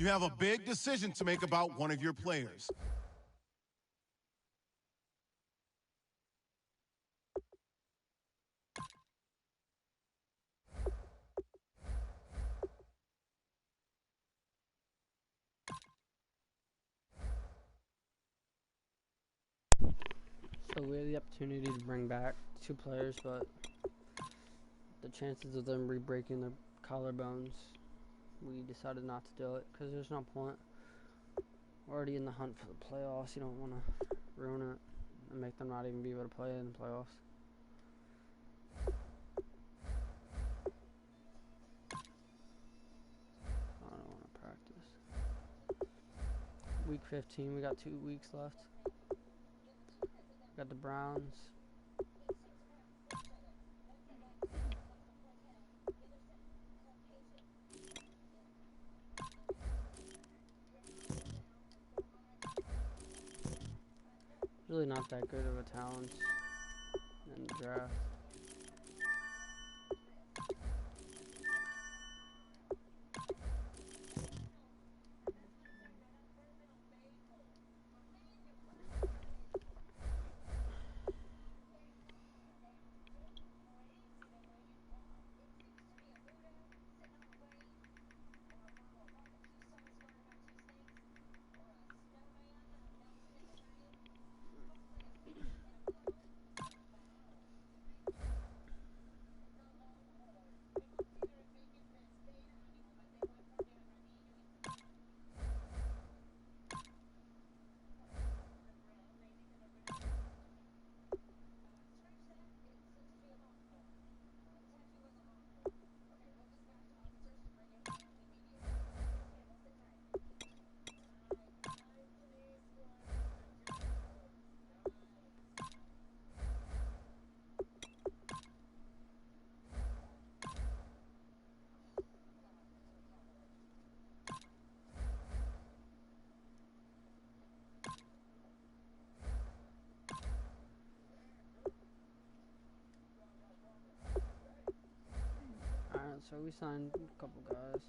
You have a big decision to make about one of your players. So we had the opportunity to bring back 2 players, but the chances of them re-breaking their collarbones, we decided not to do it because there's no point. We're already in the hunt for the playoffs. You don't want to ruin it and make them not even be able to play in the playoffs. I don't want to practice. Week 15, we got 2 weeks left. Got the Browns. Really not that good of a talent in the draft. Alright, so we signed a couple guys.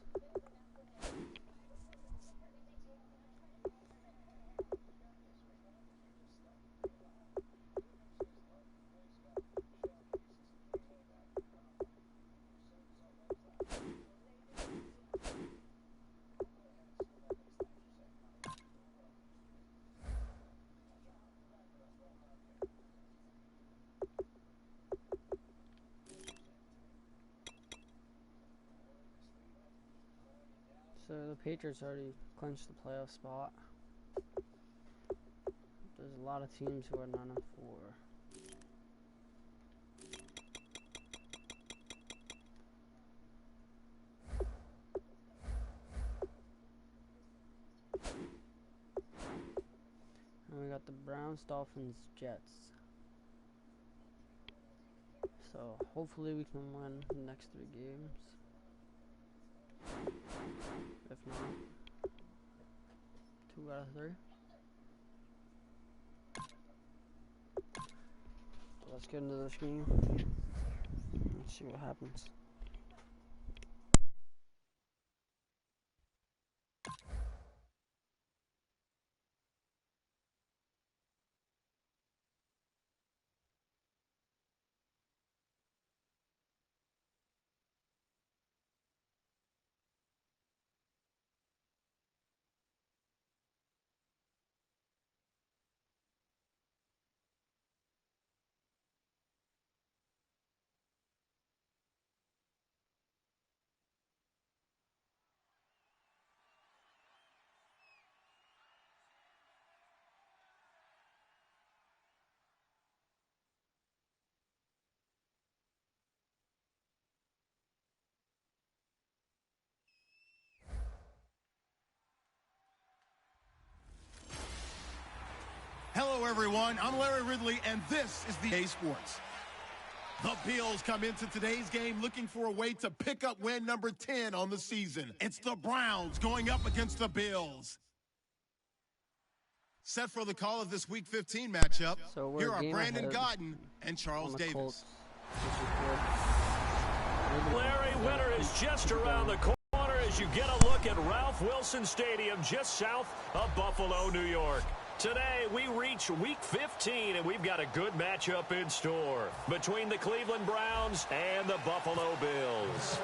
So the Patriots already clinched the playoff spot. There's a lot of teams who are 9-4. And we got the Browns, Dolphins, Jets. So hopefully we can win the next 3 games. If not, 2 out of 3. Let's get into this game. Let's see what happens. Hello, everyone. I'm Larry Ridley, and this is the A Sports. The Bills come into today's game looking for a way to pick up win number 10 on the season. It's the Browns going up against the Bills. Set for the call of this Week 15 matchup, So here are Brandon Gaudin and Charles Davis. Larry, winter is just around the corner as you get a look at Ralph Wilson Stadium just south of Buffalo, New York. Today, we reach Week 15, and we've got a good matchup in store between the Cleveland Browns and the Buffalo Bills.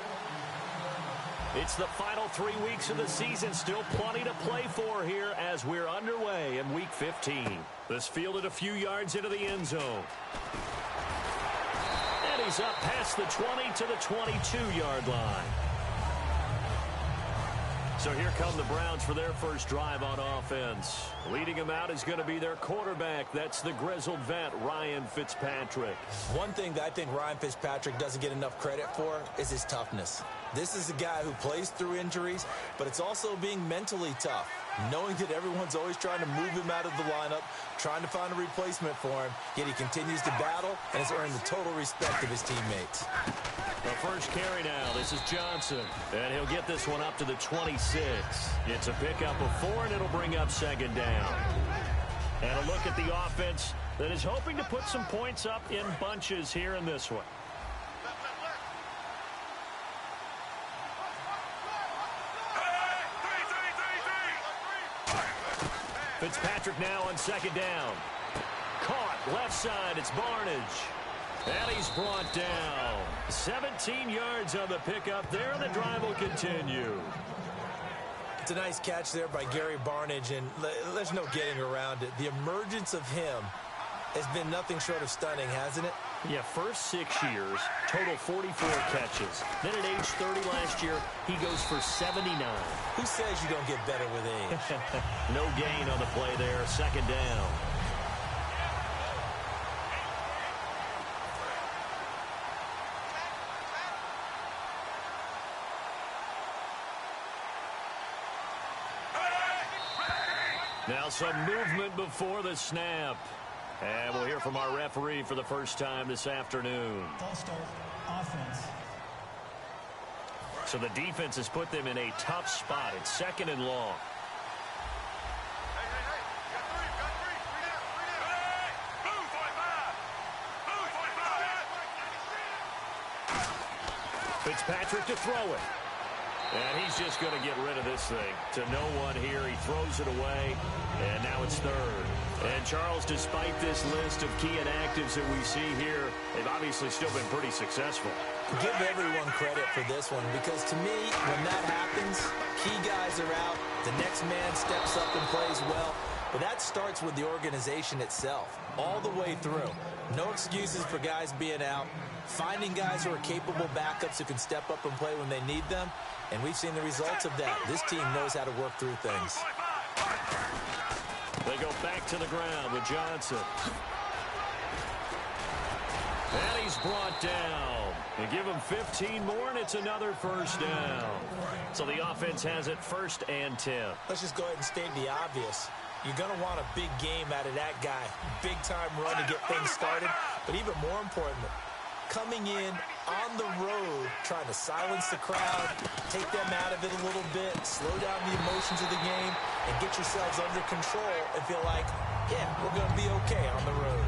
It's the final 3 weeks of the season, still plenty to play for here as we're underway in Week 15. This fielded a few yards into the end zone. And he's up past the 20 to the 22-yard line. So here come the Browns for their first drive on offense. Leading them out is going to be their quarterback. That's the grizzled vet, Ryan Fitzpatrick. One thing that I think Ryan Fitzpatrick doesn't get enough credit for is his toughness. This is a guy who plays through injuries, but it's also being mentally tough. Knowing that everyone's always trying to move him out of the lineup, trying to find a replacement for him, yet he continues to battle and has earned the total respect of his teammates. The first carry now. This is Johnson. And he'll get this one up to the 26. It's a pickup of 4, and it'll bring up second down. And a look at the offense that is hoping to put some points up in bunches here in this one. Fitzpatrick now on second down. Caught left side. It's Barnidge. And he's brought down. 17 yards on the pickup there, and the drive will continue. It's a nice catch there by Gary Barnidge, and there's no getting around it. The emergence of him has been nothing short of stunning, hasn't it? Yeah, first 6 years, total 44 catches. Then at age 30 last year, he goes for 79. Who says you don't get better with age? No gain on the play there, second down. Now some movement before the snap. And we'll hear from our referee for the first time this afternoon. False start, offense. So the defense has put them in a tough spot. It's second and long. Fitzpatrick to throw it. And he's just going to get rid of this thing. To no one here. He throws it away. And now it's third. And Charles, despite this list of key inactives that we see here, they've obviously still been pretty successful. Give everyone credit for this one, because to me, when that happens, key guys are out, the next man steps up and plays well. But that starts with the organization itself, all the way through. No excuses for guys being out. Finding guys who are capable backups who can step up and play when they need them. And we've seen the results of that. This team knows how to work through things. They go back to the ground with Johnson. And he's brought down. They give him 15 more, and it's another first down. So the offense has it 1st and 10. Let's just go ahead and state the obvious. You're going to want a big game out of that guy. Big-time run to get things started. But even more important, coming in on the road, trying to silence the crowd, take them out of it a little bit, slow down the emotions of the game, and get yourselves under control and feel like, yeah, we're going to be okay on the road.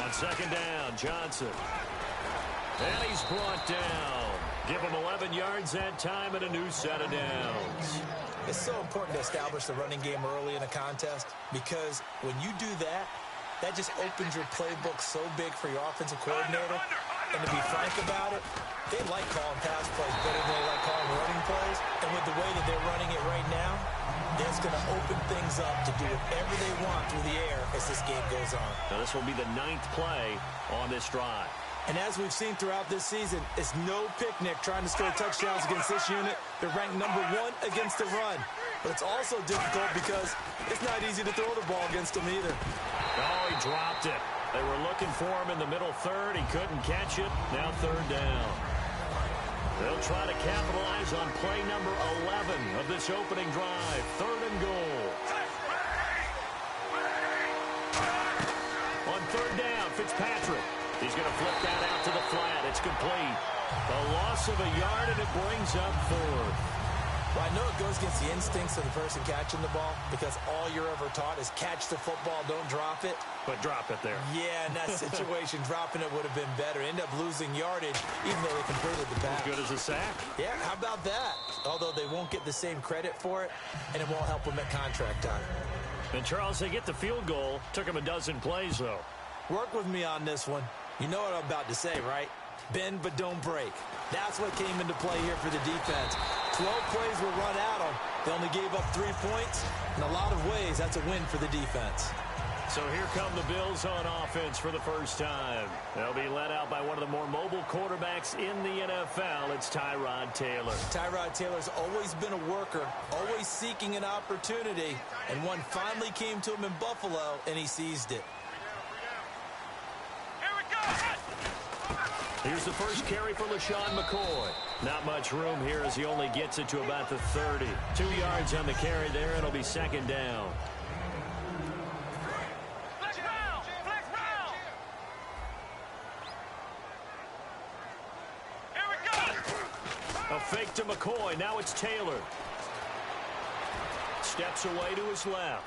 On second down, Johnson. And he's brought down. Give him 11 yards that time and a new set of downs. It's so important to establish the running game early in a contest, because when you do that, that just opens your playbook so big for your offensive coordinator. And to be frank about it, they like calling pass plays better than they like calling running plays. And with the way that they're running it right now, that's going to open things up to do whatever they want through the air as this game goes on. Now this will be the 9th play on this drive. And as we've seen throughout this season, it's no picnic trying to score touchdowns against this unit. They're ranked number 1 against the run. But it's also difficult because it's not easy to throw the ball against them either. Oh, he dropped it. They were looking for him in the middle third. He couldn't catch it. Now 3rd down. They'll try to capitalize on play number 11 of this opening drive. 3rd and goal. On 3rd down, Fitzpatrick. He's going to flip that out to the flat. It's complete. A loss of a yard, and it brings up 4th. Well, I know it goes against the instincts of the person catching the ball because all you're ever taught is catch the football, don't drop it. But drop it there. Yeah, in that situation, dropping it would have been better. End up losing yardage, even though they completed the pass. As good as a sack. Yeah, how about that? Although they won't get the same credit for it, and it won't help them at contract time. And, Charles, they get the field goal. Took them a dozen plays, though. Work with me on this one. You know what I'm about to say, right? Bend but don't break. That's what came into play here for the defense. 12 plays were run at them. They only gave up 3 points. In a lot of ways, that's a win for the defense. So here come the Bills on offense for the first time. They'll be led out by one of the more mobile quarterbacks in the NFL. It's Tyrod Taylor. Tyrod Taylor's always been a worker, always seeking an opportunity, and one finally came to him in Buffalo, and he seized it. Here's the first carry for LaShawn McCoy. Not much room here as he only gets it to about the 30. 2 yards on the carry there. It'll be second down. A fake to McCoy. Now it's Taylor. Steps away to his left.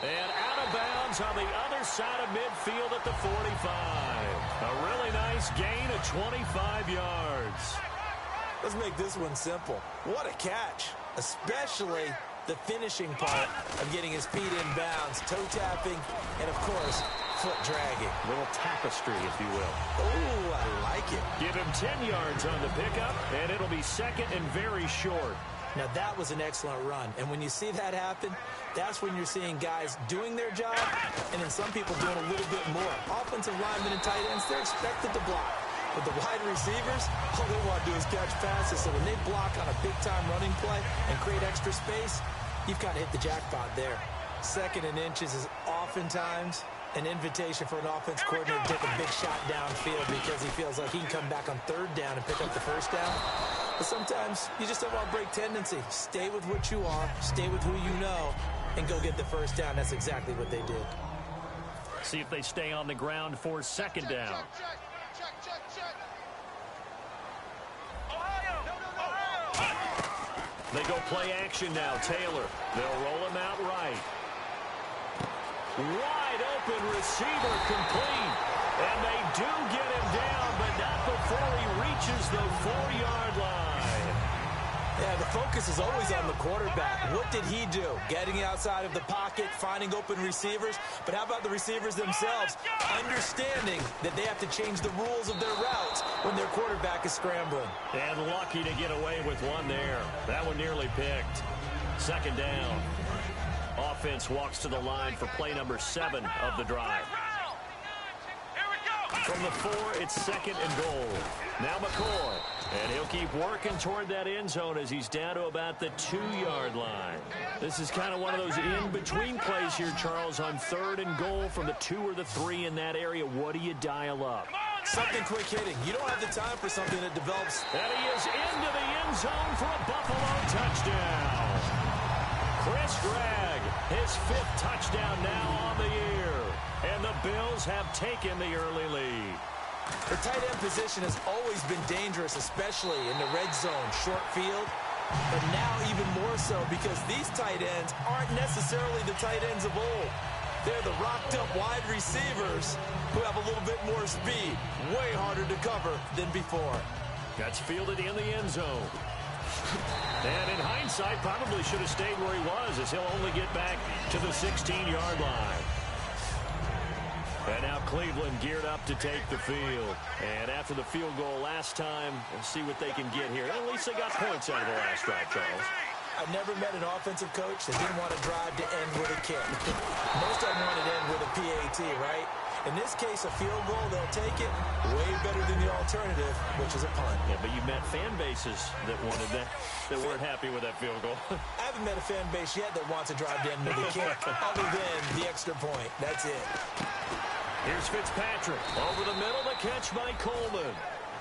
And out of bounds on the other side of midfield at the 45. A really nice gain of 25 yards. Let's make this one simple. What a catch, especially the finishing part of getting his feet in bounds, toe tapping, and, of course, foot dragging. A little tapestry, if you will. Oh, I like it. Give him 10 yards on the pickup, and it'll be second and very short. Now, that was an excellent run. And when you see that happen, that's when you're seeing guys doing their job and then some people doing a little bit more. Offensive linemen and tight ends, they're expected to block. But the wide receivers, all they want to do is catch passes. So when they block on a big-time running play and create extra space, you've got to hit the jackpot there. Second and inches is oftentimes an invitation for an offense coordinator to take a big shot downfield because he feels like he can come back on third down and pick up the first down. But sometimes you just don't want to break tendency. Stay with what you are, stay with who you know, and go get the first down. That's exactly what they did. See if they stay on the ground for second down. They go play action now. Taylor. They'll roll him out right. Wide open receiver complete. And they do get him down, but not before he reaches the 4-yard line. Yeah, the focus is always on the quarterback. What did he do? Getting outside of the pocket, finding open receivers. But how about the receivers themselves? Understanding that they have to change the rules of their routes when their quarterback is scrambling. And lucky to get away with one there. That one nearly picked. Second down. Offense walks to the line for play number 7 of the drive. From the 4, it's second and goal. Now McCoy. And he'll keep working toward that end zone as he's down to about the 2-yard line. This is kind of one of those in-between plays here, Charles, on third and goal from the 2 or the 3 in that area. What do you dial up? Something quick hitting. You don't have the time for something that develops. And he is into the end zone for a Buffalo touchdown. Chris Gregg, his 5th touchdown now on the year. And the Bills have taken the early lead. The tight end position has always been dangerous, especially in the red zone, short field. But now even more so because these tight ends aren't necessarily the tight ends of old. They're the rocked-up wide receivers who have a little bit more speed. Way harder to cover than before. That's fielded in the end zone. And in hindsight, probably should have stayed where he was as he'll only get back to the 16-yard line. And now Cleveland geared up to take the field. And after the field goal last time, we'll see what they can get here. At least they got points out of the last drive, Charles. I've never met an offensive coach that didn't want to drive to end with a kick. Most of them want to end with a PAT, right? In this case, a field goal, they'll take it. Way better than the alternative, which is a punt. Yeah, but you met fan bases that wanted that, that weren't happy with that field goal. I haven't met a fan base yet that wants to drive to end with a kick, other than the extra point. That's it. Here's Fitzpatrick. Over the middle, the catch by Coleman.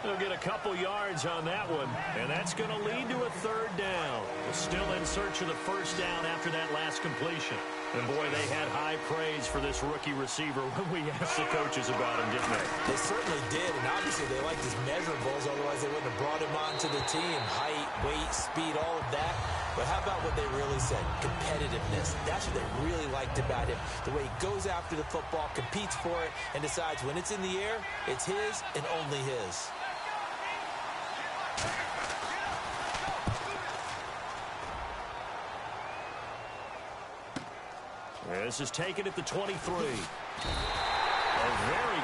He'll get a couple yards on that one, and that's going to lead to a third down. Still in search of the first down after that last completion. And, boy, they had high praise for this rookie receiver when we asked the coaches about him, didn't they? They certainly did, and obviously they liked his measurables. Otherwise, they wouldn't have brought him onto the team. Height, weight, speed, all of that. But how about what they really said? Competitiveness. That's what they really liked about him. The way he goes after the football, competes for it, and decides when it's in the air, it's his and only his. This is taken at the 23. A very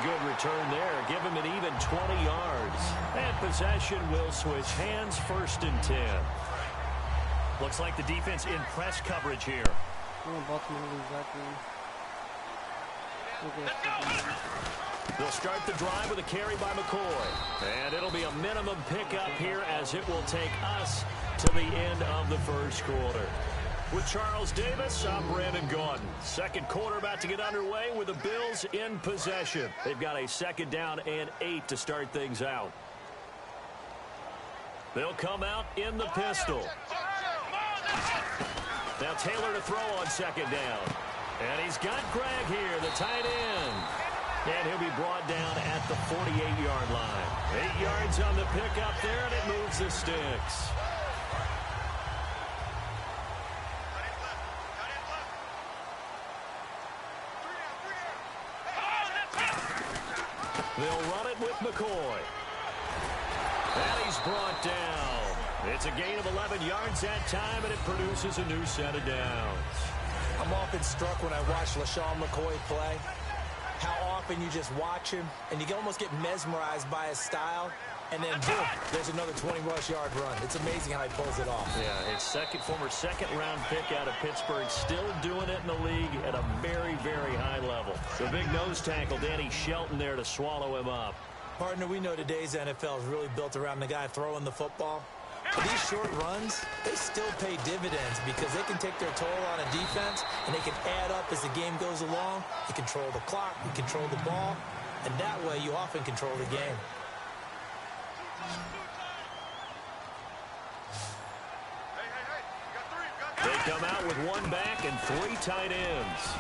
good return there. Give him an even 20 yards. And possession will switch hands, 1st and 10. Looks like the defense in press coverage here. They'll start the drive with a carry by McCoy. And it'll be a minimum pickup here as it will take us to the end of the first quarter. With Charles Davis, I'm Brandon Gaudin. Second quarter about to get underway with the Bills in possession. They've got a 2nd down and 8 to start things out. They'll come out in the pistol. Now Taylor to throw on 2nd down. And he's got Greg here, the tight end. And he'll be brought down at the 48-yard line. 8 yards on the pickup there, and it moves the sticks. They'll run it with McCoy. And he's brought down. It's a gain of 11 yards that time, and it produces a new set of downs. I'm often struck when I watch LaShawn McCoy play, how often you just watch him, and you can almost get mesmerized by his style, and then boom, there's another 20-rush-yard run. It's amazing how he pulls it off. Yeah, his former second-round pick out of Pittsburgh, still doing it in the league at a very, very high level. The big nose tackle, Danny Shelton, there to swallow him up. Partner, we know today's NFL is really built around the guy throwing the football. But these short runs, they still pay dividends because they can take their toll on a defense, and they can add up as the game goes along. You control the clock, you control the ball, and that way you often control the game. They come out with 1 back and 3 tight ends.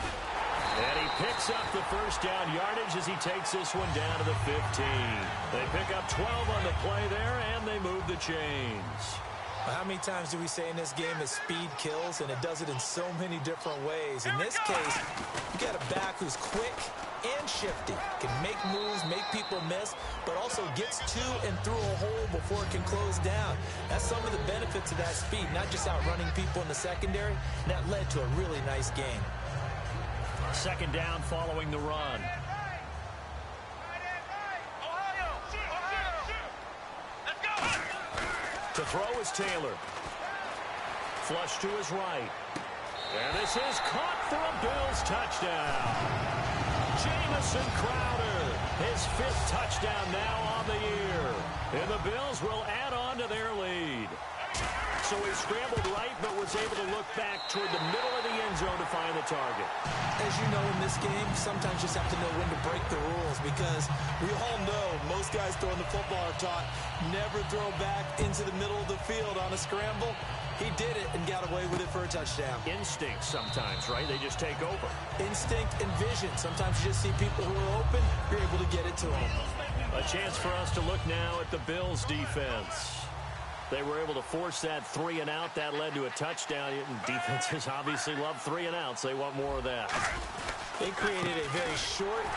And he picks up the 1st down yardage as he takes this one down to the 15. They pick up 12 on the play there, and they move the chains. How many times do we say in this game that speed kills, and it does it in so many different ways? In this case, you got a back who's quick and shifty, can make moves, make people miss, but also gets to and through a hole before it can close down. That's some of the benefits of that speed, not just outrunning people in the secondary, and that led to a really nice game. 2nd down following the run. To throw is Taylor. Flush to his right. And this is caught for a Bills touchdown. Jamison Crowder, his 5th touchdown now on the year. And the Bills will add on to their lead. So he scrambled right, but was able to look back toward the middle of the end zone to find the target. As you know, in this game, sometimes you just have to know when to break the rules, because we all know most guys throwing the football are taught never throw back into the middle of the field on a scramble. He did it and got away with it for a touchdown. Instinct sometimes, right? They just take over. Instinct and vision. Sometimes you just see people who are open, you're able to get it to them. A chance for us to look now at the Bills' defense. They were able to force that 3 and out. That led to a touchdown. Defenses obviously love 3 and outs. They want more of that. They created a very short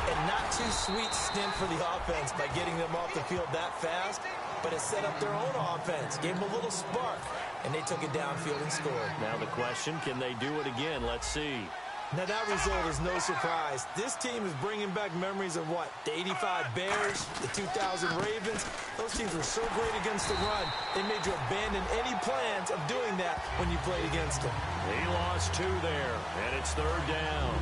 and not too sweet stint for the offense by getting them off the field that fast, but it set up their own offense, gave them a little spark, and they took it downfield and scored. Now the question, can they do it again? Let's see. Now that result is no surprise. This team is bringing back memories of what? The 85 Bears, the 2000 Ravens. Those teams were so great against the run, they made you abandon any plans of doing that when you played against them. He lost 2 there, and it's 3rd down.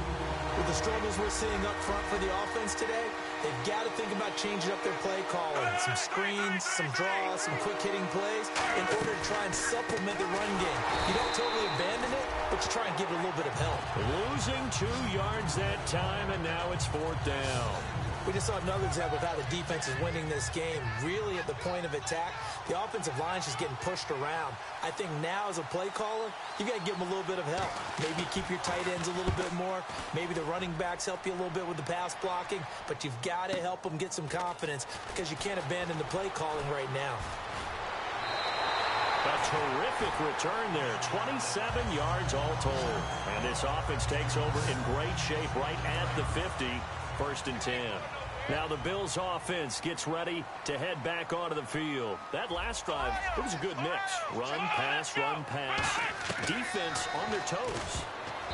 With the struggles we're seeing up front for the offense today, they've got to think about changing up their play calling. Some screens, some draws, some quick-hitting plays in order to try and supplement the run game. You don't totally abandon it, but you try and give it a little bit of help. Losing 2 yards that time, and now it's 4th down. We just saw another example of how the defense is winning this game. Really at the point of attack, the offensive line is just getting pushed around. I think now as a play caller, you got to give them a little bit of help. Maybe keep your tight ends a little bit more. Maybe the running backs help you a little bit with the pass blocking. But you've got to help them get some confidence because you can't abandon the play calling right now. A terrific return there, 27 yards all told. And this offense takes over in great shape right at the 50, 1st and 10. Now the Bills offense gets ready to head back onto the field. That last drive, it was a good mix. Run, pass, defense on their toes.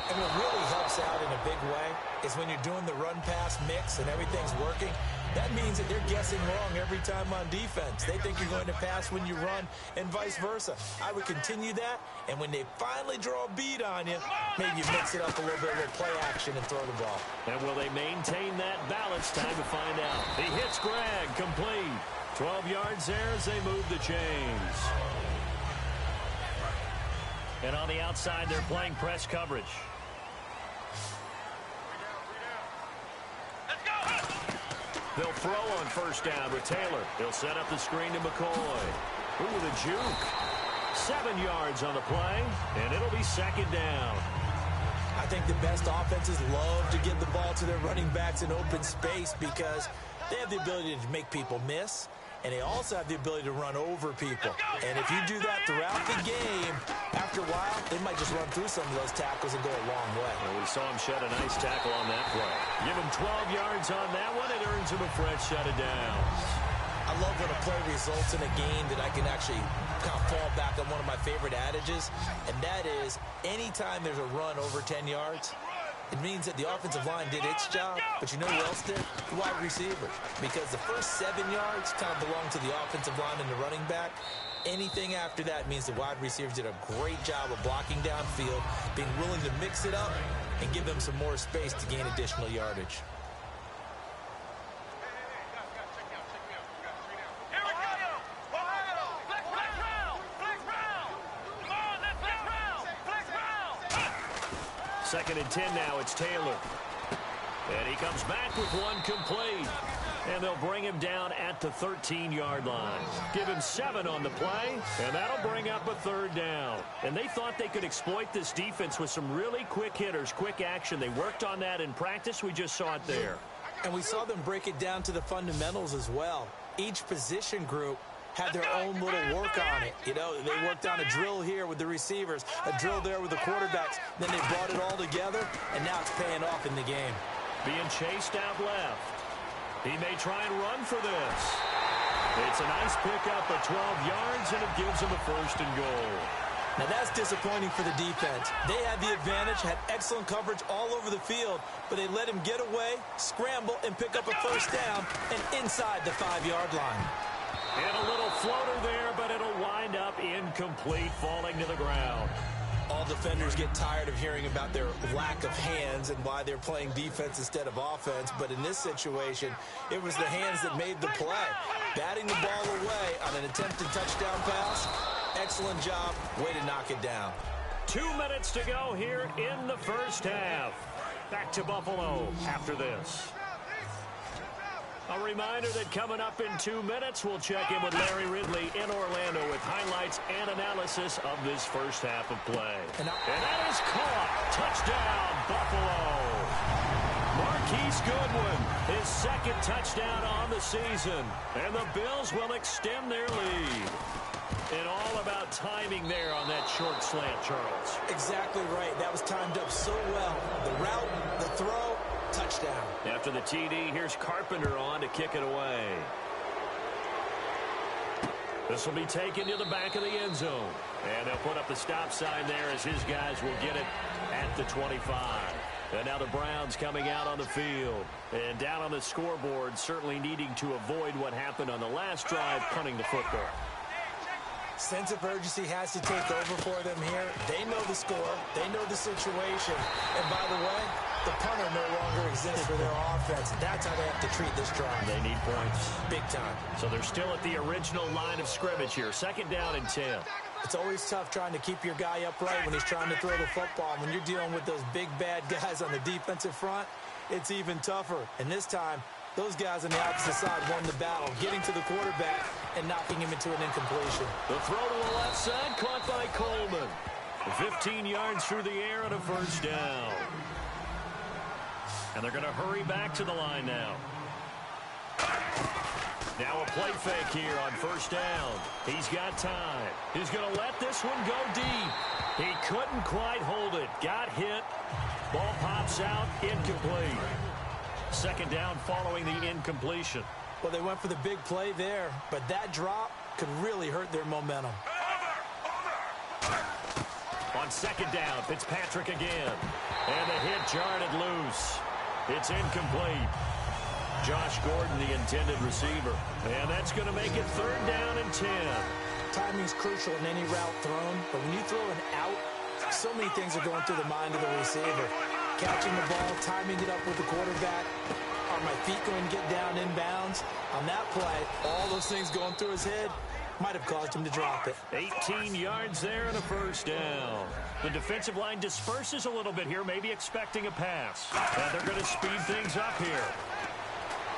And what really helps out in a big way is when you're doing the run-pass mix and everything's working, that means that they're guessing wrong every time on defense. They think you're going to pass when you run and vice versa. I would continue that, and when they finally draw a beat on you, maybe you mix it up a little bit, a little play action and throw the ball. And will they maintain that balance? Time to find out. He hits Greg, complete. 12 yards there as they move the chains. And on the outside, they're playing press coverage. They'll throw on 1st down with Taylor. He'll set up the screen to McCoy. Ooh, the juke. 7 yards on the play, and it'll be 2nd down. I think the best offenses love to give the ball to their running backs in open space because they have the ability to make people miss, and they also have the ability to run over people. And if you do that throughout the game, after a while, they might just run through some of those tackles and go a long way. Well, we saw him shed a nice tackle on that play. Give him 12 yards on that one. It earns him a fresh set of downs. I love when a play results in a game that I can actually kind of fall back on one of my favorite adages, and that is anytime there's a run over 10 yards, it means that the offensive line did its job, but you know who else did? The wide receiver. Because the first 7 yards kind of belong to the offensive line and the running back. Anything after that means the wide receivers did a great job of blocking downfield, being willing to mix it up, and give them some more space to gain additional yardage. Second and 10 now, it's Taylor. And he comes back with one complete. And they'll bring him down at the 13-yard line. Give him 7 on the play, and that'll bring up a 3rd down. And they thought they could exploit this defense with some really quick hitters, quick action. They worked on that in practice. We just saw it there. And we saw them break it down to the fundamentals as well. Each position group had their own little work on it. You know, they worked on a drill here with the receivers, a drill there with the quarterbacks. Then they brought it all together, and now it's paying off in the game. Being chased out left. He may try and run for this. It's a nice pickup of 12 yards, and it gives him a 1st and goal. Now that's disappointing for the defense. They had the advantage, had excellent coverage all over the field, but they let him get away, scramble, and pick up a 1st down, and inside the 5-yard line. And a little floater there, but it'll wind up incomplete, falling to the ground. All defenders get tired of hearing about their lack of hands and why they're playing defense instead of offense. But in this situation, it was the hands that made the play. Batting the ball away on an attempted touchdown pass. Excellent job. Way to knock it down. 2 minutes to go here in the 1st half. Back to Buffalo after this. A reminder that coming up in 2 minutes, we'll check in with Larry Ridley in Orlando with highlights and analysis of this 1st half of play. And that is caught. Touchdown, Buffalo. Marquise Goodwin, his 2nd touchdown on the season. And the Bills will extend their lead. And all about timing there on that short slant, Charles. Exactly right. That was timed up so well. The route, the throw, touchdown. After the TD, here's Carpenter on to kick it away. This will be taken to the back of the end zone. And they'll put up the stop sign there as his guys will get it at the 25. And now the Browns coming out on the field. And down on the scoreboard, certainly needing to avoid what happened on the last drive, punting the football. Sense of urgency has to take over for them here. They know the score. They know the situation. And by the way, the punter no longer exists for their offense. That's how they have to treat this drive. They need points. Big time. So they're still at the original line of scrimmage here. 2nd down and 10. It's always tough trying to keep your guy upright when he's trying to throw the football. When you're dealing with those big, bad guys on the defensive front, it's even tougher. And this time, Those guys on the opposite side won the battle, getting to the quarterback and knocking him into an incompletion. The throw to the left side, caught by Coleman. 15 yards through the air and a first down. And they're going to hurry back to the line now. Now a play fake here on first down. He's got time. He's going to let this one go deep. He couldn't quite hold it. Got hit. Ball pops out. Incomplete. Second down following the incompletion. Well, they went for the big play there, but that drop could really hurt their momentum. On second down, Fitzpatrick again. And the hit jarred it loose. It's incomplete. Josh Gordon, the intended receiver. And that's going to make it third down and 10. Timing's crucial in any route thrown, but when you throw an out, so many things are going through the mind of the receiver. Catching the ball, timing it up with the quarterback. Are my feet going to get down inbounds? On that play, all those things going through his head might have caused him to drop it. 18 yards there and a first down. The defensive line disperses a little bit here, maybe expecting a pass. And they're going to speed things up here.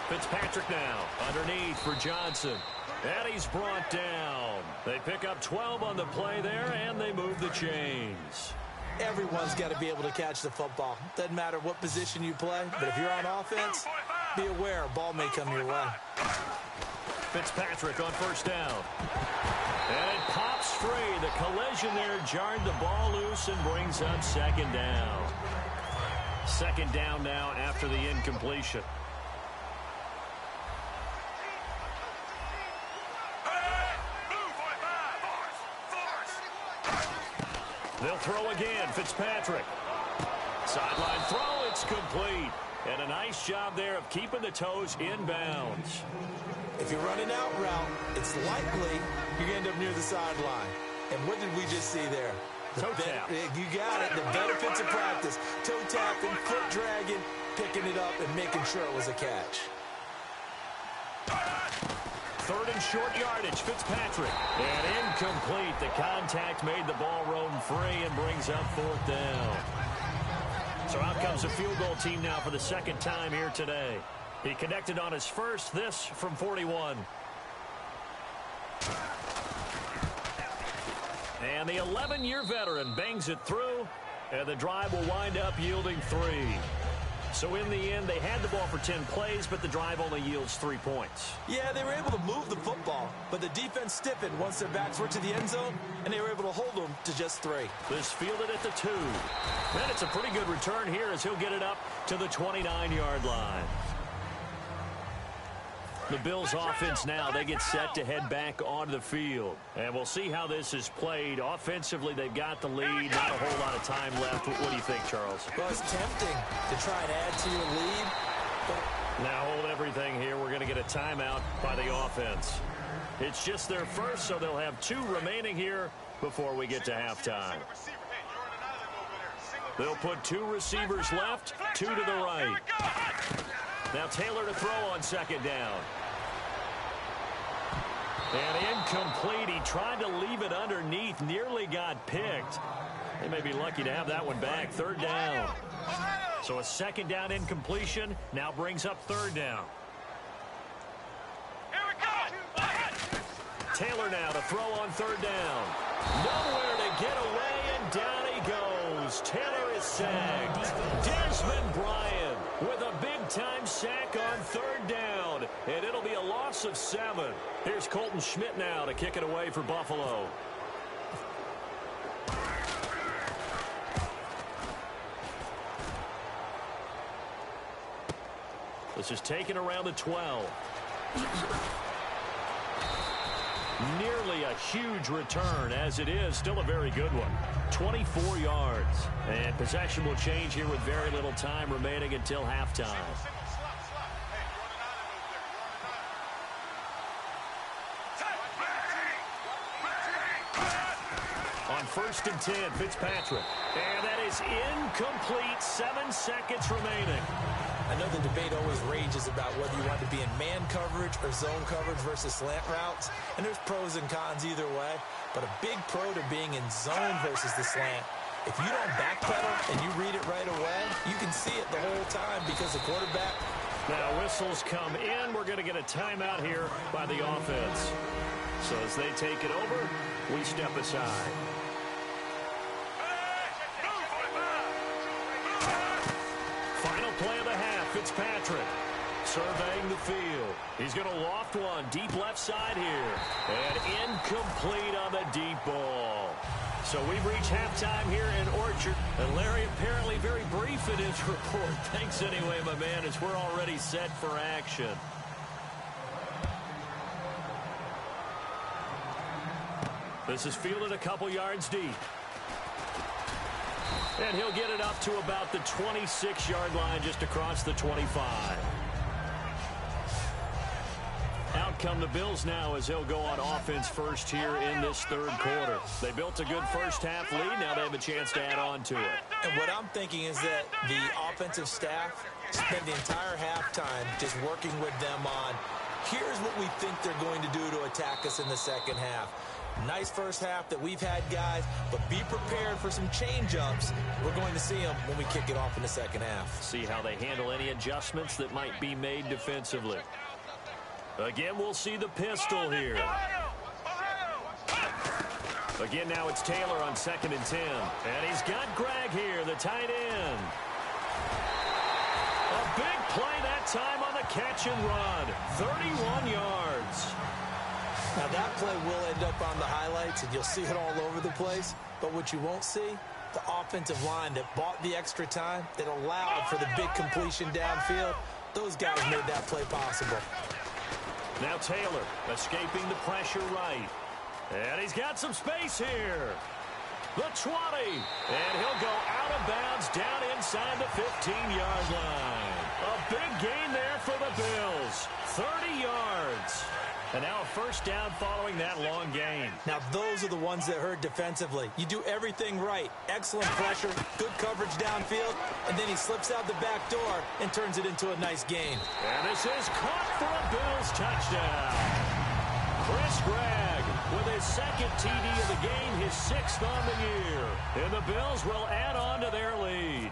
Fitzpatrick now underneath for Johnson. And he's brought down. They pick up 12 on the play there, and they move the chains. Everyone's got to be able to catch the football. Doesn't matter what position you play, but if you're on offense, be aware a ball may come your way. Fitzpatrick on first down. And it pops free. The collision there jarred the ball loose and brings up second down. Second down now after the incompletion. They'll throw again. Fitzpatrick. Sideline throw. It's complete. And a nice job there of keeping the toes inbounds. If you're running out route, it's likely you're going to end up near the sideline. And what did we just see there? Toe tap. You got it. The benefits of practice. Toe tapping, foot dragging, picking it up, and making sure it was a catch. Third and short yardage, Fitzpatrick. And incomplete. The contact made the ball roam free and brings up fourth down. So out comes the field goal team now for the second time here today. He connected on his first, this from 41. And the 11-year veteran bangs it through, and the drive will wind up yielding 3. So in the end, they had the ball for 10 plays, but the drive only yields 3 points. Yeah, they were able to move the football, but the defense stiffened once their backs were to the end zone, and they were able to hold them to just 3. This fielded at the 2. And it's a pretty good return here as he'll get it up to the 29-yard line. The Bills offense now, they get set to head back onto the field. And we'll see how this is played. Offensively, they've got the lead. Not a whole lot of time left. What do you think, Charles? Well, it's tempting to try and add to your lead. But now hold everything here. We're going to get a timeout by the offense. It's just their first, so they'll have 2 remaining here before we get to halftime. They'll put 2 receivers left, 2 to the right. Now Taylor to throw on second down. And incomplete. He tried to leave it underneath. Nearly got picked. They may be lucky to have that one back. Third down. So a second down incompletion now brings up third down. Taylor now to throw on third down. Nowhere to get away, and down he goes. Taylor is sacked. Desmond Bryant with a big-time sack on third down, and it'll be a loss of 7. Here's Colton Schmidt now to kick it away for Buffalo. This is taken around the 12. Nearly a huge return, as it is still a very good one. 24 yards. And possession will change here with very little time remaining until halftime. On first and 10, Fitzpatrick. And that is incomplete. 7 seconds remaining. I know the debate always rages about whether you want to be in man coverage or zone coverage versus slant routes, and there's pros and cons either way, but a big pro to being in zone versus the slant. If you don't backpedal and you read it right away, you can see it the whole time because the quarterback Now whistles come in. We're going to get a timeout here by the offense. So as they take it over, we step aside. Final play of the half, Fitzpatrick surveying the field. He's going to loft one deep left side here. And incomplete on the deep ball. So we've reached halftime here in Orchard. And Larry apparently very brief in his report. Thanks anyway, my man, as we're already set for action. This is fielded a couple yards deep. And he'll get it up to about the 26-yard line, just across the 25. Out come the Bills now as he'll go on offense first here in this third quarter. They built a good first half lead. Now they have a chance to add on to it. And what I'm thinking is that the offensive staff spent the entire halftime just working with them on, here's what we think they're going to do to attack us in the second half. Nice first half that we've had, guys, but be prepared for some change-ups. We're going to see them when we kick it off in the second half. See how they handle any adjustments that might be made defensively. Again, we'll see the pistol here. Again, now it's Taylor on 2nd and 10. And he's got Greg here, the tight end. A big play that time on the catch and run. 31 yards. Now that play will end up on the highlights, and you'll see it all over the place. But what you won't see, the offensive line that bought the extra time, that allowed for the big completion downfield, those guys made that play possible. Now Taylor escaping the pressure right. And he's got some space here. The 20. And he'll go out of bounds down inside the 15-yard line. A big gain there for the Bills. 30 yards. And now a first down following that long gain. Now those are the ones that hurt defensively. You do everything right. Excellent pressure, good coverage downfield, and then he slips out the back door and turns it into a nice gain. And this is caught for a Bills touchdown. Chris Gregg with his second TD of the game, his 6th on the year. And the Bills will add on to their lead.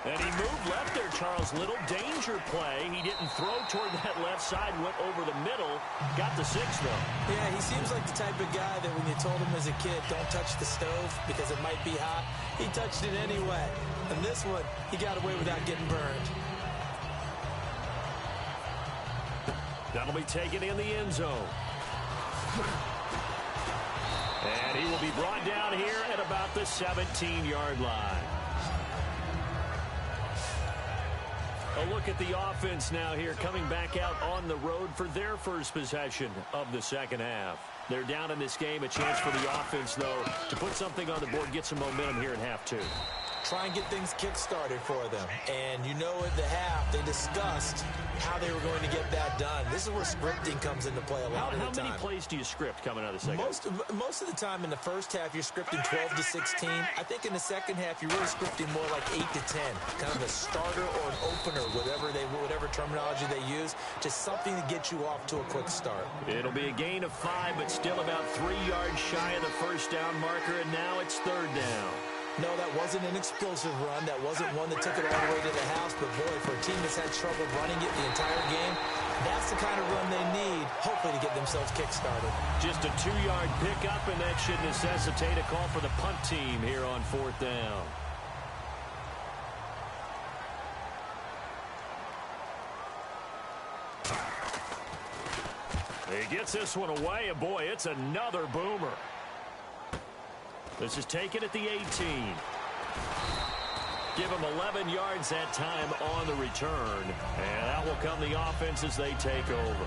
And he moved left there, Charles. Little danger play. He didn't throw toward that left side, went over the middle. Got the 6, though. Yeah, he seems like the type of guy that when you told him as a kid, don't touch the stove because it might be hot, he touched it anyway. And this one, he got away without getting burned. That'll be taken in the end zone. And he will be brought down here at about the 17-yard line. A look at the offense now here, coming back out on the road for their first possession of the second half. They're down in this game. A chance for the offense, though, to put something on the board, get some momentum here in half 2. Try and get things kick-started for them. And you know at the half, they discussed how they were going to get that done. This is where scripting comes into play a lot of the time. How many plays do you script coming out of the second half? Most of the time in the first half, you're scripting 12 to 16. I think in the second half, you're really scripting more like 8 to 10. Kind of a starter or an opener, whatever terminology they use. Just something to get you off to a quick start. It'll be a gain of 5, but still about 3 yards shy of the first down marker, and now it's 3rd down. No, that wasn't an explosive run. That wasn't one that took it all the way to the house. But, boy, for a team that's had trouble running it the entire game, that's the kind of run they need, hopefully, to get themselves kick-started. Just a 2-yard pickup, and that should necessitate a call for the punt team here on 4th down. He gets this one away, and, boy, it's another boomer. This is taken at the 18. Give him 11 yards that time on the return. And out will come the offense as they take over.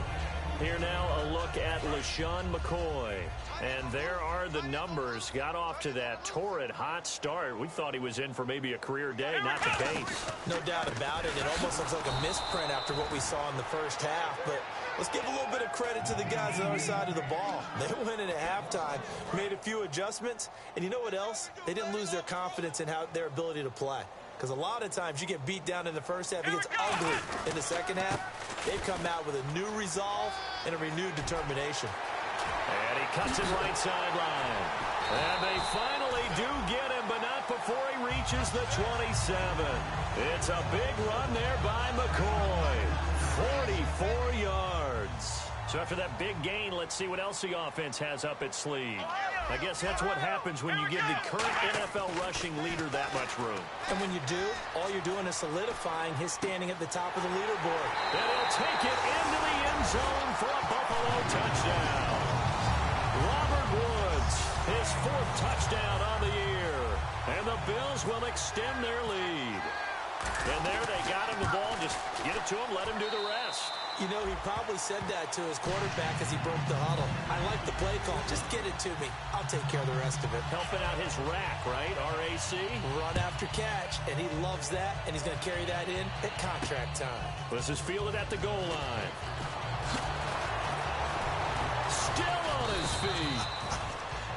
Here now a look at LeSean McCoy. And there are the numbers. Got off to that torrid hot start. We thought he was in for maybe a career day. Not the case. No doubt about it. It almost looks like a misprint after what we saw in the first half. But let's give a little bit of credit to the guys on the other side of the ball. They went in at halftime, made a few adjustments. And you know what else? They didn't lose their confidence in their ability to play. Because a lot of times you get beat down in the first half, it gets ugly in the second half. They've come out with a new resolve and a renewed determination. And he cuts it right sideline. And they finally do get him, but not before he reaches the 27. It's a big run there by McCoy. 44 yards. So after that big gain, let's see what else the offense has up its sleeve. I guess that's what happens when you give the current NFL rushing leader that much room. And when you do, all you're doing is solidifying his standing at the top of the leaderboard. And he'll take it into the end zone for a Buffalo touchdown. Robert Woods, his 4th touchdown on the year. And the Bills will extend their lead. And there they got him the ball. Just get it to him, let him do the rest. You know, he probably said that to his quarterback as he broke the huddle. I like the play call. Just get it to me. I'll take care of the rest of it. Helping out his rack, right? RAC. Run after catch, and he loves that, and he's going to carry that in at contract time. This is fielded at the goal line. Still on his feet.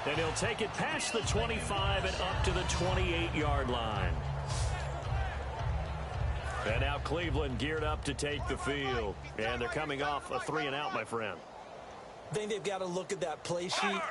And he'll take it past the 25 and up to the 28-yard line. And now Cleveland geared up to take the field. And they're coming off a 3-and-out, my friend. I think they've got to look at that play sheet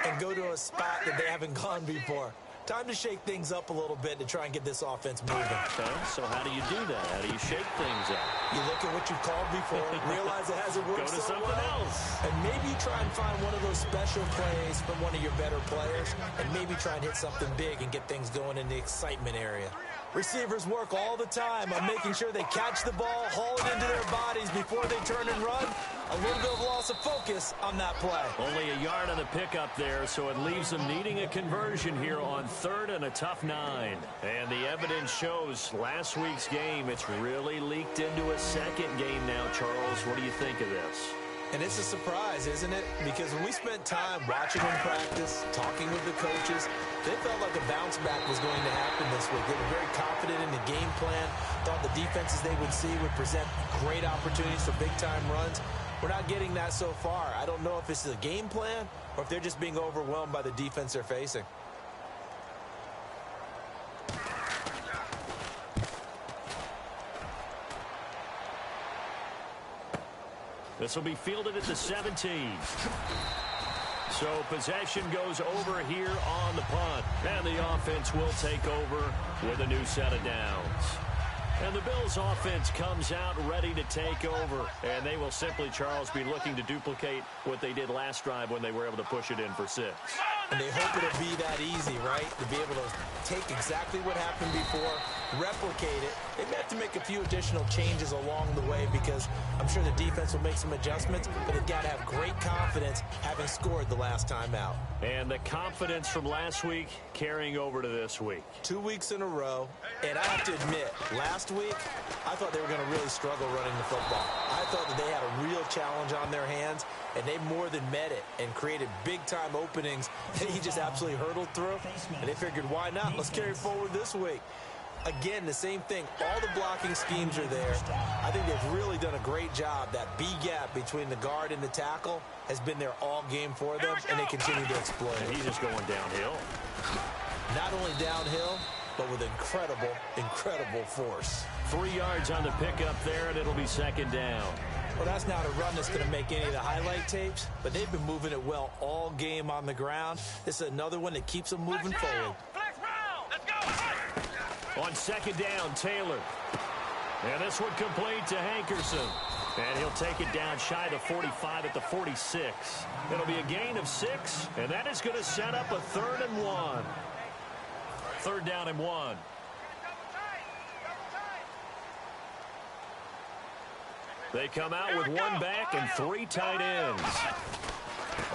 and go to a spot that they haven't gone before. Time to shake things up a little bit to try and get this offense moving. Okay, so how do you do that? How do you shake things up? You look at what you called before, realize it hasn't worked Go to so something well, else. and maybe try and find one of those special plays from one of your better players, and maybe try and hit something big and get things going in the excitement area. Receivers work all the time on making sure they catch the ball, haul it into their bodies before they turn and run. A little bit of loss of focus on that play. Only a yard on the pickup there, so it leaves them needing a conversion here on 3rd and a tough 9. And the evidence shows last week's game, it's really leaked into a second game now, Charles. What do you think of this? And it's a surprise, isn't it? Because when we spent time watching them practice, talking with the coaches, they felt like a bounce back was going to happen this week. They were very confident in the game plan, thought the defenses they would see would present great opportunities for big-time runs. We're not getting that so far. I don't know if it's the game plan or if they're just being overwhelmed by the defense they're facing. This will be fielded at the 17. So possession goes over here on the punt. And the offense will take over with a new set of downs. And the Bills offense comes out ready to take over. And they will simply, Charles, be looking to duplicate what they did last drive when they were able to push it in for 6. And they hope it'll be that easy, right? To be able to take exactly what happened before, replicate it. They may have to make a few additional changes along the way because I'm sure the defense will make some adjustments, but they've got to have great confidence having scored the last time out. And the confidence from last week carrying over to this week. 2 weeks in a row, and I have to admit, last week, I thought they were going to really struggle running the football. I thought that they had a real challenge on their hands, and they more than met it and created big-time openings that he just absolutely hurtled through. And they figured, why not? Let's carry it forward this week. Again, the same thing. All the blocking schemes are there. I think they've really done a great job. That B gap between the guard and the tackle has been there all game for them, and they continue to exploit it. And he's just going downhill. Not only downhill, but with incredible, incredible force. 3 yards on the pickup there, and it'll be 2nd down. Well, that's not a run that's going to make any of the highlight tapes, but they've been moving it well all game on the ground. This is another one that keeps them moving forward. On 2nd down, Taylor. And this one complete to Hankerson. And he'll take it down shy of the 45 at the 46. It'll be a gain of 6, and that is going to set up a 3rd and 1. 3rd down and 1. They come out with 1 back and 3 tight ends.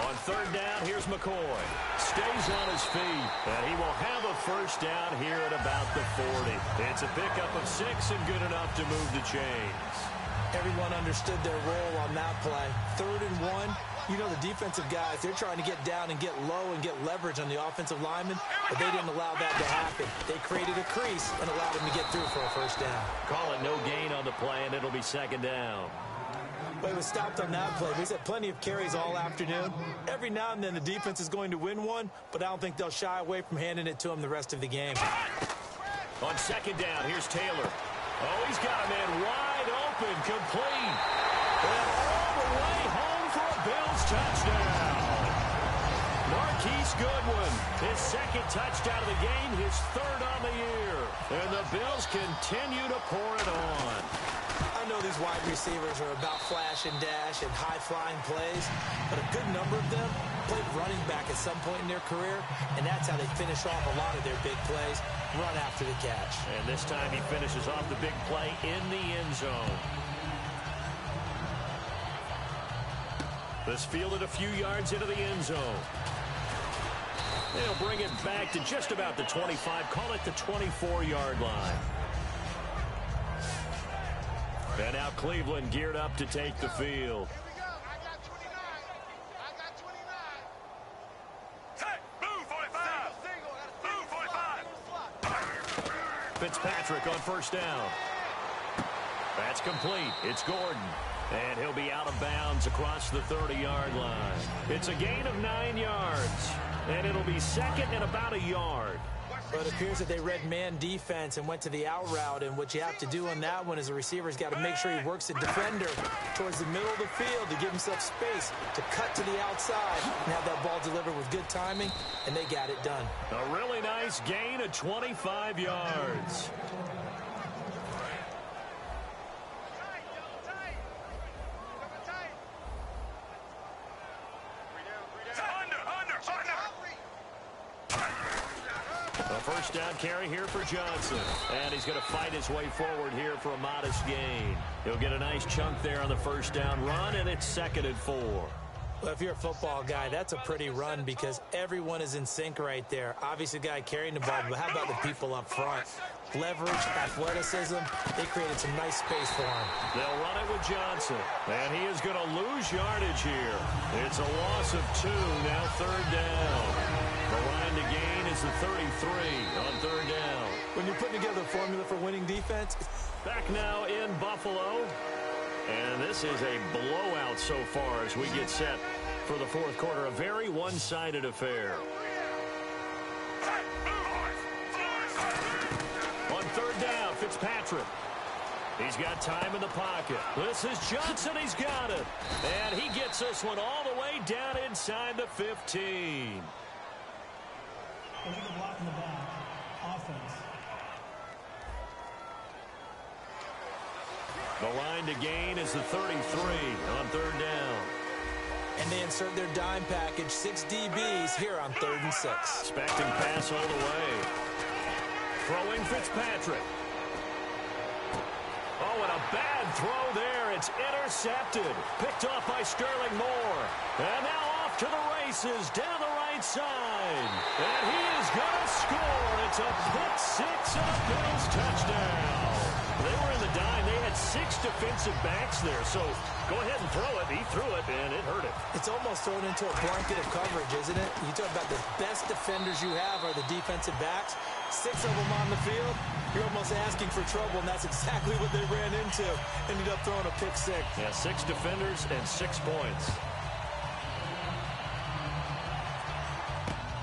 On 3rd down, here's McCoy. Stays on his feet, and he will have a 1st down here at about the 40. It's a pickup of 6 and good enough to move the chains. Everyone understood their role on that play. 3rd and 1. You know, the defensive guys, they're trying to get down and get low and get leverage on the offensive linemen, but they didn't allow that to happen. They created a crease and allowed him to get through for a 1st down. Call it no gain on the play, and it'll be 2nd down. But he was stopped on that play. He's had plenty of carries all afternoon. Every now and then the defense is going to win one, but I don't think they'll shy away from handing it to him the rest of the game. On 2nd down, here's Taylor. Oh, he's got a man wide open, complete. And all the way home for a Bills touchdown. Marquise Goodwin, his second touchdown of the game, his third on the year. And the Bills continue to pour it on. I know these wide receivers are about flash and dash and high-flying plays, but a good number of them played running back at some point in their career, and that's how they finish off a lot of their big plays, run after the catch. And this time he finishes off the big play in the end zone. This fielded a few yards into the end zone. They'll bring it back to just about the 25, call it the 24-yard line. And now Cleveland geared up to take the field. Fitzpatrick on first down. That's complete. It's Gordon. And he'll be out of bounds across the 30-yard line. It's a gain of 9 yards. And it'll be second and about a yard. But it appears that they read man defense and went to the out route. And what you have to do on that one is the receiver's got to make sure he works the defender towards the middle of the field to give himself space to cut to the outside and have that ball delivered with good timing. And they got it done. A really nice gain of 25 yards. First down carry here for Johnson. And he's going to fight his way forward here for a modest gain. He'll get a nice chunk there on the first down run, and it's 2nd and 4. Well, if you're a football guy, that's a pretty run because everyone is in sync right there. Obviously, the guy carrying the ball, but how about the people up front? Leverage, athleticism, they created some nice space for him. They'll run it with Johnson, and he is going to lose yardage here. It's a loss of 2, now 3rd down. The line to gain is the 33 on 3rd down. When you're putting together a formula for winning defense. Back now in Buffalo. And this is a blowout so far as we get set for the 4th quarter. A very one-sided affair. On 3rd down, Fitzpatrick. He's got time in the pocket. This is Johnson. He's got it. And he gets this one all the way down inside the 15. Look at the block in the back. Offense. The line to gain is the 33 on 3rd down. And they insert their dime package, 6 DBs here on 3rd and 6. Expecting pass all the way. Throwing Fitzpatrick. Oh, and a bad throw there. It's intercepted. Picked off by Sterling Moore. And now off to the races down the right side. And he is going to score. It's a pick six and a Bills touchdown. They were in the dime. They had 6 defensive backs there. So go ahead and throw it. He threw it, and it hurt him. It's almost thrown into a blanket of coverage, isn't it? You talk about the best defenders you have are the defensive backs. 6 of them on the field. You're almost asking for trouble, and that's exactly what they ran into. Ended up throwing a pick six. Yeah, 6 defenders and 6 points.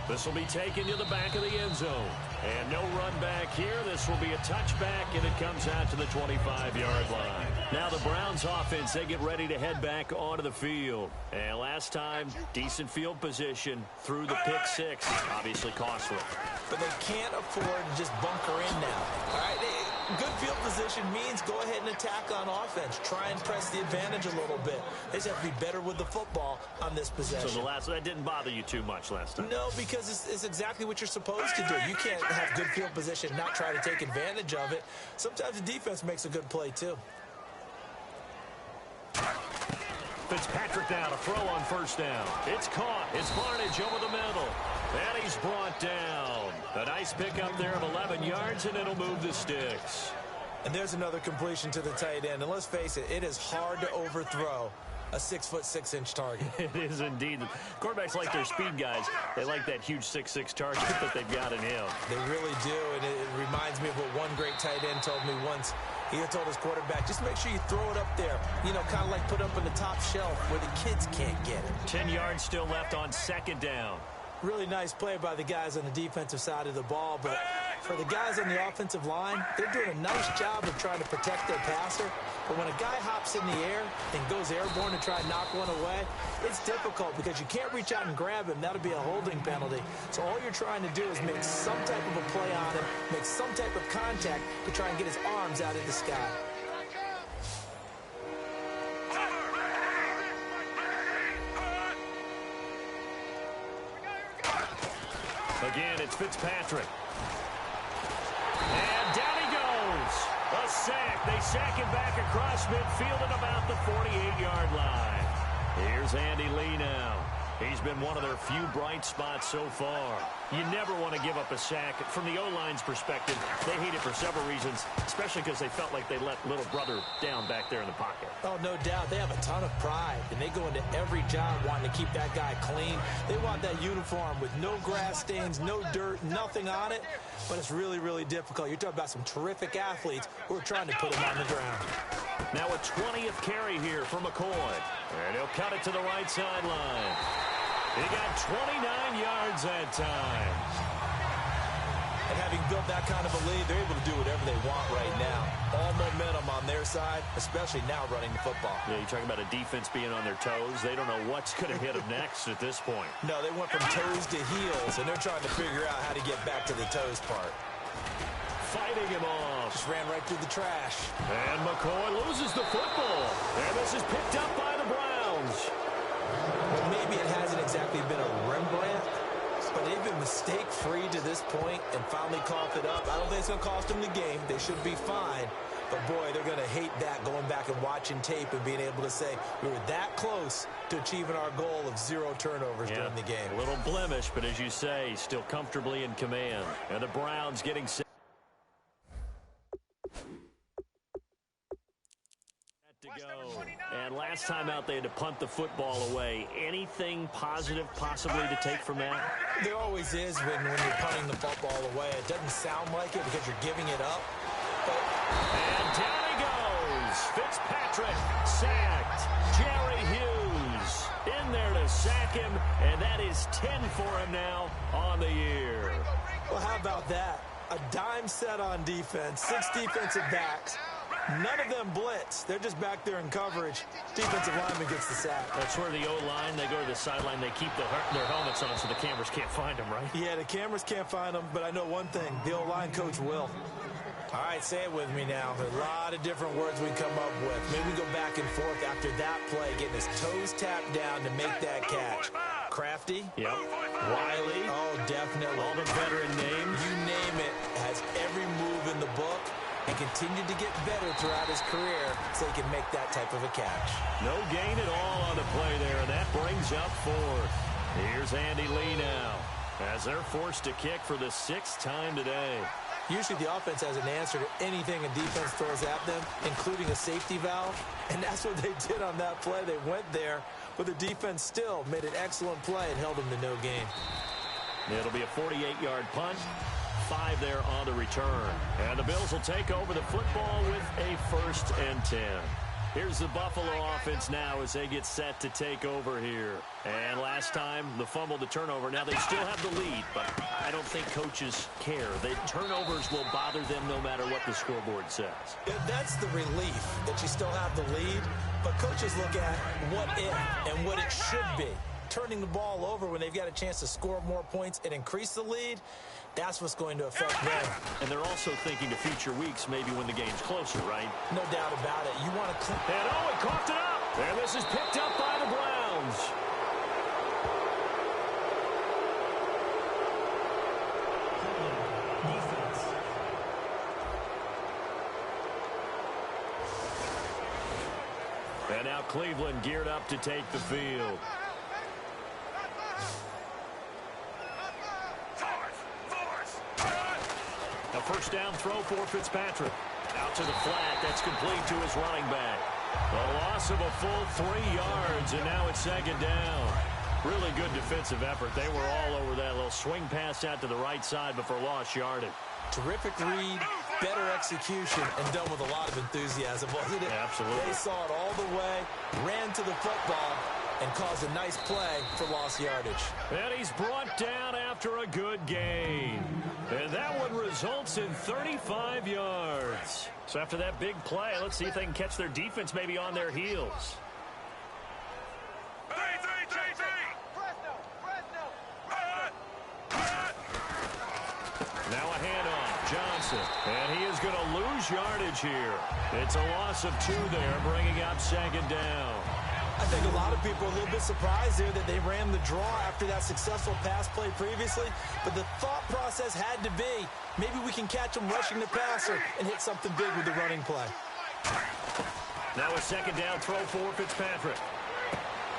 This will be taken to the back of the end zone. And no run back here. This will be a touchback, and it comes out to the 25-yard line. Now the Browns offense, they get ready to head back onto the field. And last time, decent field position through the pick six. Obviously costly. But they can't afford to just bunker in now. All right, good field position means go ahead and attack on offense. Try and press the advantage a little bit. They just have to be better with the football on this possession. So that didn't bother you too much last time? No, because it's exactly what you're supposed to do. You can't have good field position, not try to take advantage of it. Sometimes the defense makes a good play, too. Fitzpatrick now to throw on first down. It's caught. It's Barnidge over the middle. And he's brought down. A nice pickup there of 11 yards, and it'll move the sticks. And there's another completion to the tight end. And let's face it, it is hard to overthrow a 6', 6" target. It is indeed. Quarterbacks like their speed guys. They like that huge 6'6" target that they've got in him. They really do, and it reminds me of what one great tight end told me once. He had told his quarterback, just make sure you throw it up there. You know, kind of like put up on the top shelf where the kids can't get it. 10 yards still left on second down. Really nice play by the guys on the defensive side of the ball, but for the guys on the offensive line, they're doing a nice job of trying to protect their passer. But when a guy hops in the air and goes airborne to try and knock one away, it's difficult because you can't reach out and grab him. That'll be a holding penalty. So all you're trying to do is make some type of a play on him, make some type of contact to try and get his arms out of the sky. Again, it's Fitzpatrick. And down he goes. A sack. They sack him back across midfield at about the 48-yard line. Here's Andy Lee now. He's been one of their few bright spots so far. You never want to give up a sack. From the O-line's perspective, they hate it for several reasons, especially because they felt like they let little brother down back there in the pocket. Oh, no doubt. They have a ton of pride, and they go into every job wanting to keep that guy clean. They want that uniform with no grass stains, no dirt, nothing on it, but it's really, really difficult. You're talking about some terrific athletes who are trying to put him on the ground. Now a 20th carry here for McCoy, and he'll cut it to the right sideline. He got 29 yards that time. And having built that kind of a lead, they're able to do whatever they want right now. All momentum on their side, especially now running the football. Yeah, you're talking about a defense being on their toes. They don't know what's going to hit them next at this point. No, they went from toes to heels, and they're trying to figure out how to get back to the toes part. Fighting him off. Just ran right through the trash. And McCoy loses the football. And this is picked up by the Browns. Well, maybe it hasn't exactly been a Rembrandt, but they've been mistake-free to this point and finally coughed it up. I don't think it's going to cost them the game. They should be fine. But, boy, they're going to hate that, going back and watching tape and being able to say we were that close to achieving our goal of 0 turnovers during the game. A little blemish, but as you say, still comfortably in command. And the Browns getting set to go. And last time out, they had to punt the football away. Anything positive possibly to take from that? There always is when you're punting the football away. It doesn't sound like it because you're giving it up. And down he goes. Fitzpatrick sacked. Jerry Hughes in there to sack him, and that is 10 for him now on the year. Well, how about that? A dime set on defense, 6 defensive backs. None of them blitz. They're just back there in coverage. Defensive lineman gets the sack. That's where the O-line, they go to the sideline, they keep their helmets on so the cameras can't find them, right? Yeah, the cameras can't find them, but I know one thing. The O-line coach will. All right, say it with me now. There are a lot of different words we come up with. Maybe we go back and forth after that play, getting his toes tapped down to make that catch. Crafty? Yep. Wiley? Oh, definitely. All the veteran names. You name it. Has every move in the book and continued to get better throughout his career so he can make that type of a catch. No gain at all on the play there, and that brings up 4th. Here's Andy Lee now as they're forced to kick for the 6th time today. Usually the offense has an answer to anything a defense throws at them, including a safety valve, and that's what they did on that play. They went there, but the defense still made an excellent play and held them to no gain. It'll be a 48-yard punt. 5 there on the return. And the Bills will take over the football with a 1st and 10. Here's the Buffalo offense now as they get set to take over here. And last time, the fumble, the turnover. Now they still have the lead, but I don't think coaches care. The turnovers will bother them no matter what the scoreboard says. That's the relief that you still have the lead, but coaches look at what if and what it should be. Turning the ball over when they've got a chance to score more points and increase the lead, that's what's going to affect them. And they're also thinking to future weeks, maybe when the game's closer, right? No doubt about it. You want to... And oh, he coughed it up! And this is picked up by the Browns. Defense. And now Cleveland geared up to take the field. A first down throw for Fitzpatrick. Out to the flat. That's complete to his running back. A loss of a full 3 yards, and now it's 2nd down. Really good defensive effort. They were all over that little swing pass out to the right side before lost yardage. Terrific read, better execution, and done with a lot of enthusiasm, wasn't it? Absolutely. They saw it all the way, ran to the football, and cause a nice play for lost yardage. And he's brought down after a good gain. And that one results in 35 yards. So after that big play, let's see if they can catch their defense maybe on their heels. Now a handoff, Johnson, and he is going to lose yardage here. It's a loss of 2 there, bringing up second down. I think a lot of people are a little bit surprised here that they ran the draw after that successful pass play previously, but the thought process had to be, maybe we can catch them rushing the passer and hit something big with the running play. Now a second down throw for Fitzpatrick.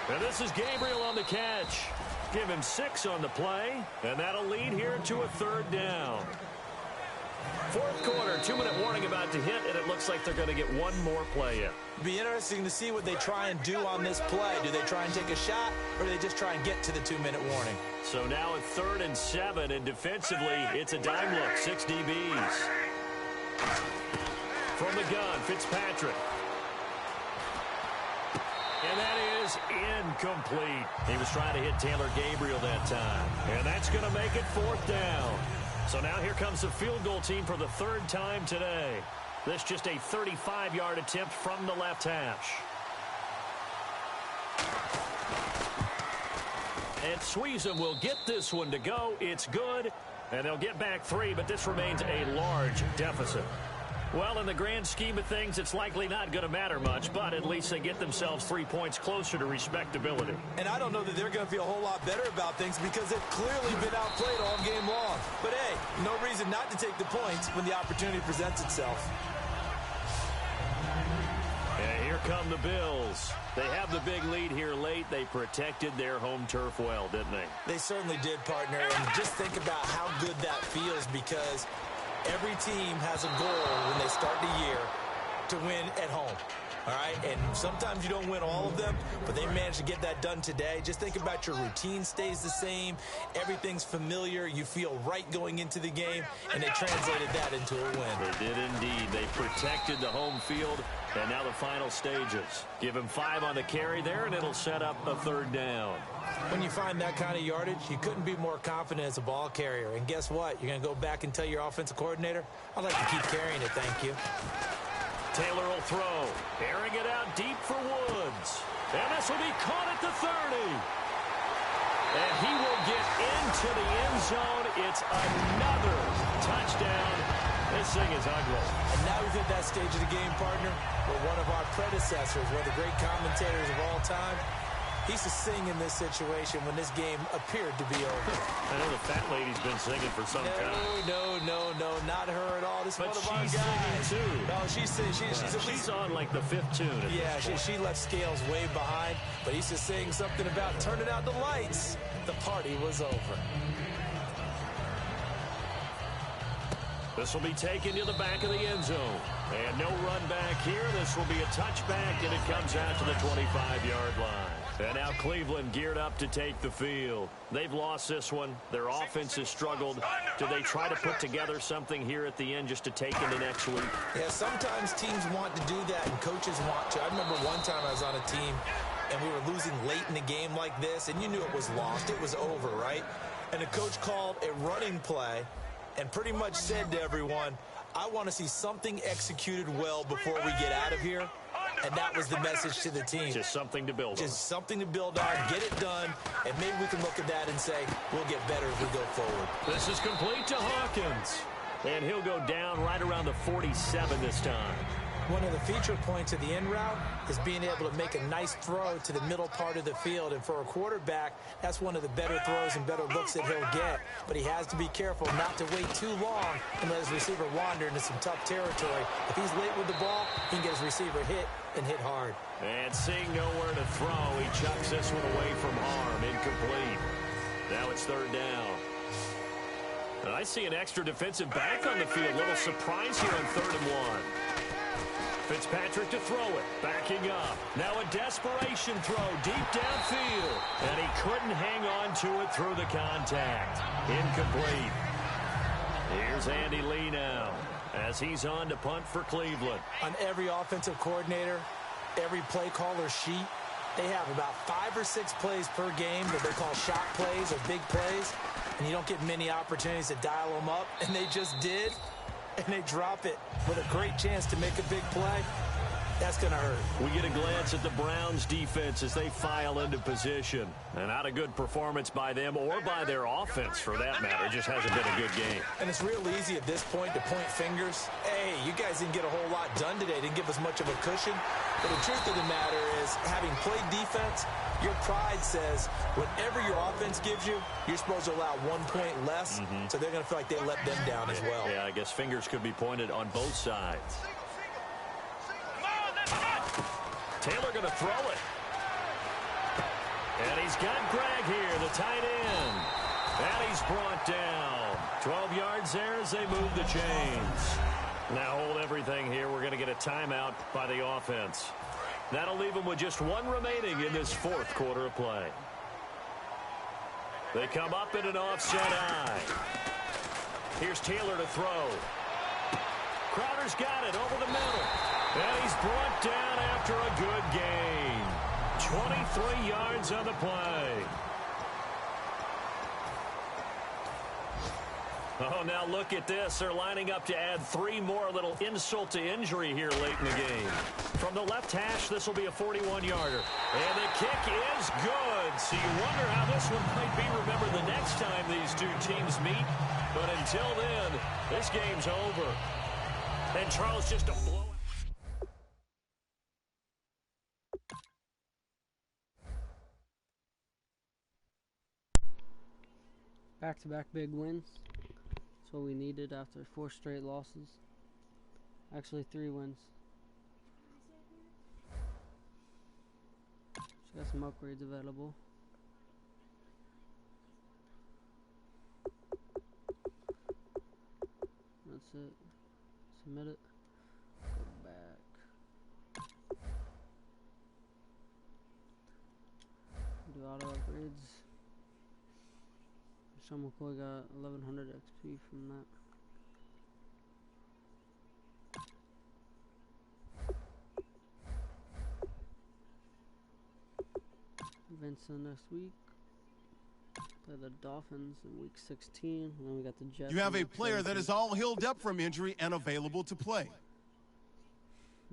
And this is Gabriel on the catch. Give him 6 on the play, and that'll lead here to a third down. Fourth quarter, 2-minute warning about to hit, and it looks like they're going to get one more play in. It'll be interesting to see what they try and do on this play. Do they try and take a shot, or do they just try and get to the 2-minute warning? So now at 3rd and 7, and defensively, it's a dime look, 6 DBs. From the gun, Fitzpatrick. And that is incomplete. He was trying to hit Taylor Gabriel that time. And that's going to make it 4th down. So now here comes the field goal team for the 3rd time today. This just a 35-yard attempt from the left hash. And Sweezum will get this one to go. It's good. And they'll get back 3, but this remains a large deficit. Well, in the grand scheme of things, it's likely not going to matter much, but at least they get themselves 3 points closer to respectability. And I don't know that they're going to feel a whole lot better about things because they've clearly been outplayed all game long. But, hey, no reason not to take the points when the opportunity presents itself. And here come the Bills. They have the big lead here late. They protected their home turf well, didn't they? They certainly did, partner. And just think about how good that feels because every team has a goal when they start the year to win at home. All right, and sometimes you don't win all of them, but they managed to get that done today. Just think about your routine stays the same. Everything's familiar. You feel right going into the game, and they translated that into a win. They did indeed. They protected the home field, and now the final stages. Give him 5 on the carry there, and it'll set up a 3rd down. When you find that kind of yardage, you couldn't be more confident as a ball carrier. And guess what? You're going to go back and tell your offensive coordinator, I'd like to keep carrying it, thank you. Taylor will throw, airing it out deep for Woods. And this will be caught at the 30. And he will get into the end zone. It's another touchdown. This thing is ugly. And now we've hit that stage of the game, partner, where one of our predecessors, one of the great commentators of all time, he used to sing in this situation when this game appeared to be over. I know the fat lady's been singing for some time. No, not her at all. This is but one of our she's guys. Singing too. No, she's singing. She's on like the 5th tune. Yeah, she left Scales way behind, but he used to sing something about turning out the lights. The party was over. This will be taken to the back of the end zone. And no run back here. This will be a touchback, and it comes out to the 25-yard line. And now Cleveland geared up to take the field. They've lost this one. Their offense has struggled. Do they try to put together something here at the end just to take into next week? Yeah, sometimes teams want to do that and coaches want to. I remember one time I was on a team and we were losing late in the game like this, and you knew it was lost. It was over, right? And the coach called a running play and pretty much said to everyone, I want to see something executed well before we get out of here. And that was the message to the team. Just something to build on. Just something to build on, get it done, and maybe we can look at that and say, we'll get better as we go forward. This is complete to Hawkins. And he'll go down right around the 47 this time. One of the feature points of the in route is being able to make a nice throw to the middle part of the field. And for a quarterback, that's one of the better throws and better looks that he'll get. But he has to be careful not to wait too long and let his receiver wander into some tough territory. If he's late with the ball, he can get his receiver hit and hit hard. And seeing nowhere to throw, he chucks this one away from harm. Incomplete. Now it's 3rd down. And I see an extra defensive back on the field. Little surprise here on 3rd and 1. Fitzpatrick to throw it, backing up. Now a desperation throw deep downfield. And he couldn't hang on to it through the contact. Incomplete. Here's Andy Lee now as he's on to punt for Cleveland. On every offensive coordinator, every play caller sheet, They have about 5 or 6 plays per game that they call shot plays or big plays, and you don't get many opportunities to dial them up, and they just did, and they drop it with a great chance to make a big play. That's going to hurt. We get a glance at the Browns defense as they file into position. And not a good performance by them or by their offense, for that matter. It just hasn't been a good game. And it's real easy at this point to point fingers. Hey, you guys didn't get a whole lot done today. Didn't give us much of a cushion. But the truth of the matter is, having played defense, your pride says whatever your offense gives you, you're supposed to allow 1 point less. So they're going to feel like they let them down as well. Yeah, I guess fingers could be pointed on both sides. Taylor going to throw it. And he's got Greg here, the tight end. And he's brought down. 12 yards there as they move the chains. Now hold everything here. We're going to get a timeout by the offense. That'll leave them with just 1 remaining in this 4th quarter of play. They come up in an offset eye. Here's Taylor to throw. Crowder's got it over the middle. And he's brought down after a good gain. 23 yards on the play. Oh, now look at this. They're lining up to add 3 more, little insult to injury here late in the game. From the left hash, this will be a 41-yarder. And the kick is good. So you wonder how this one might be remembered the next time these two teams meet. But until then, this game's over. And Charles just a blow. Back-to-back big wins. That's what we needed after 4 straight losses. Actually, 3 wins. Just got some upgrades available. That's it. Submit it. Go back. Do auto upgrades. Sean McCoy got 1100 XP from that. Vincent next week. Play the Dolphins in week 16. And then we got the Jets. You have a player that is all healed up from injury and available to play.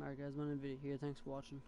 Alright guys, my name is video here. Thanks for watching.